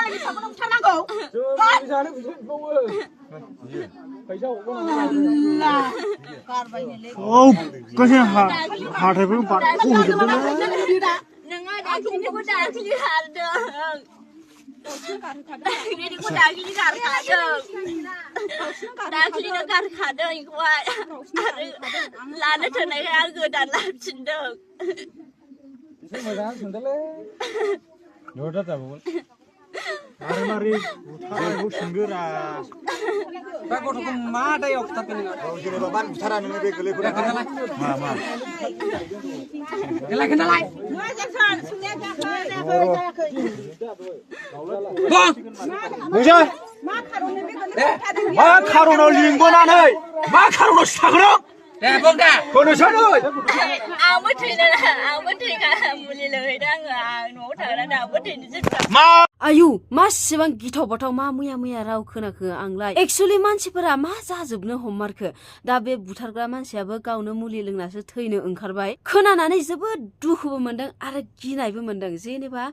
मालायनि फिसाखौनो बुथारनांगौ जों जानो बुथारबावो फैसा गारबायनोलै गासै हाथायफोर बारख' होजोबदोंलै नोङो दाखिनिखौ दाखिनि हारदों दाखिनिखौ दाखिनि गारखादों दाखिनिनो गारखादों बेखौहाय आरो लानो थोनायखाय आं गोदान लाफिनदों एसे मोजां सोंदोलै न'दा जाबावगोन आरो मारै बुथारनायखौ सोंगोरा दा गथ'खौ मा दायाव बुथारगोन नोङो जेनेबा मानो बुथारा नोङो बे गोरलैफोरा मा खोन्थालाय मोजां सोंनाया जायाखै मोजां मा खार'ननि बे गोरलैखौ बुथारदों मा खार'नाव लिंबोनानै मा खार'नाव साग्रों दे बुंदा खोनासै आंबो थैखा मुलि लोंहैदों आं न'आव थांनानै आंबो थैनोसै मा आयु मासिबां गिथाव बाथाव मा मैया राव खोनाखो आंलाय एक्चुअली मानसिफोरा मा जाजोबनो हममारखो दा बे बुथारग्रा मानसियाबो गावनो मुलि लोंनासो थैनो ओंखारबाय खोनानानै जोबोद दुखुबो मोनदों आरो गिनायबो मोनदों जेनेबा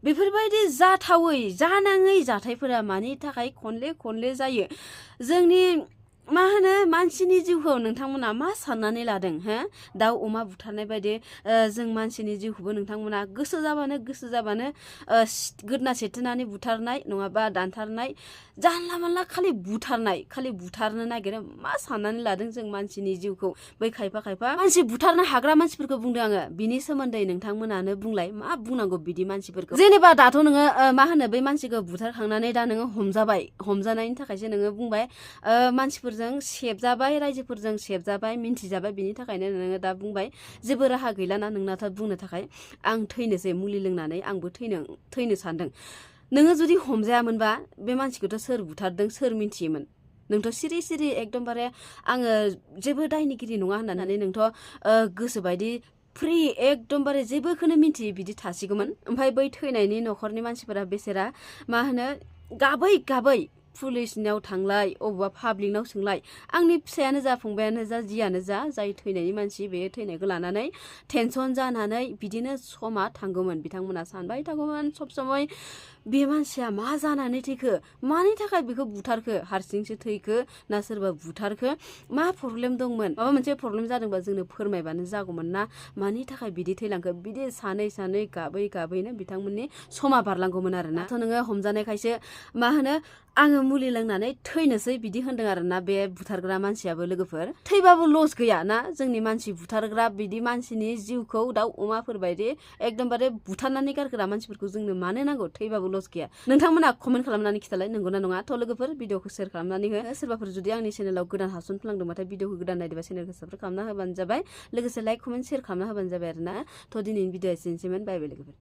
बेफोरबायदि जाथावै जानाङै जाथायफोरा मानि थाखाय खनले जायो जोंनि मा होनो मानसिनि जिउखौ नोंथांमोना मा साननानै लादों हो दाउ अमा बुथारनाय बायदि जों मानसिनि जिउखौबो नोंथांमोना गोसो जाबानो गोदना सेथनानै बुथारनाय नङाबा दानथारनाय जानला मानला खालि बुथारनो नागिरो मा साननानै लादों जों मानसिनि जिउखौ बै खायफा मानसि बुथारनो हाग्रा मानसिफोरखौ बुंदों आङो बिनि सोमोन्दै नोंथांमोनानो बुंलाय मा बुंनांगौ बिदि मानसिफोरखौ जेनेबा दाथ' नोङो मा होनो बै मानसिखौ बुथारखांनानै दा नोङो हमजानायनि थाखायसो नोङो बुंबाय मानसिफोरजों सेबजाबाय रायजोफोरजों सेबजाबाय मिन्थिजाबाय बिनि थाखायनो नोङो दा बुंबाय जेबो राहा गैलाना नोंनाथ' बुंनो थाखाय आं थैनोसै मुलि लोंनानै आंबो थैनो सानदों नोङो जुदि हमजायामोनबा बे मानसिखौथ' सोर बुथारदों सोर मिन्थियोमोन नोंथ' सिरि एकदमबारे आङो जेबो दायनिगिरि नङा होननानै नोंथ' गोसोबायदि फ्रि एकदमबारे जेबोखौनो मिन्थियै बिदि थासिगौमोन ओमफ्राय बै थैनायनि न'खरनि मानसिफोरा बेसेरा मा होनो गाबै पुलिसनियाव थांलाय अबेबा पाब्लिकनाव सोंलाय आंनि फिसायानो जा फंबायानो जा जियानो जा जाय थैनायनि मानसि बे थैनायखौ लानानै टेनसन जानानै बिदिनो समा थांगौमोन बिथांमोना सानबाय थागौमोन सब समय बे मानसिया मा जानानै थैखो मानि थाखाय बेखौ बुथारखो हारसिंसो थैखो ना सोरबा बुथारखो मा प्रब्लेम दंमोन माबा मोनसे प्रब्लेम जादोंबा जोंनो फोरमायबानो जागौमोन ना मानि थाखाय बिदि थैलांखो बिदि सानै गाबैनो बिथांमोननि समा बारलांगौमोन आरोना थ' नोङो हमजानायखायसो मा होनो आङो मुलि लोंनानै थैनोसै बिदि होनदों आरोना बे बुथारग्रा मानसियाबो लोगोफोर थैबाबो लस गैया ना जोंनि मानसि बुथारग्रा बिदि मानसिनि जिउखौ दाउ अमाफोर बायदि एकदमबारे बुथारनानै गारग्रा मानसिफोरखौ जोंनो मानो नांगौ थैबाबो लस गैया नोंथांमोना कमेन्ट खालामनानै खिथालाय नंगौना नङा थ' लोगोफोर भिडिअखौ शेयार खालामनानै हो सोरबाफोर जुदि आंनि चेनेलाव गोदान हाबसनफ्लांदोंबाथाय भिडिअखौ गोदान नायदोंबा चेनेलखौ साबस्क्राइब खालामना होबानो जाबाय लोगोसे लाइक कमेन्ट शेयार खालामना होबानो जाबाय आरोना थ' दिनैनि भिडिअ एसेनोसैमोन बाय लोगोफोर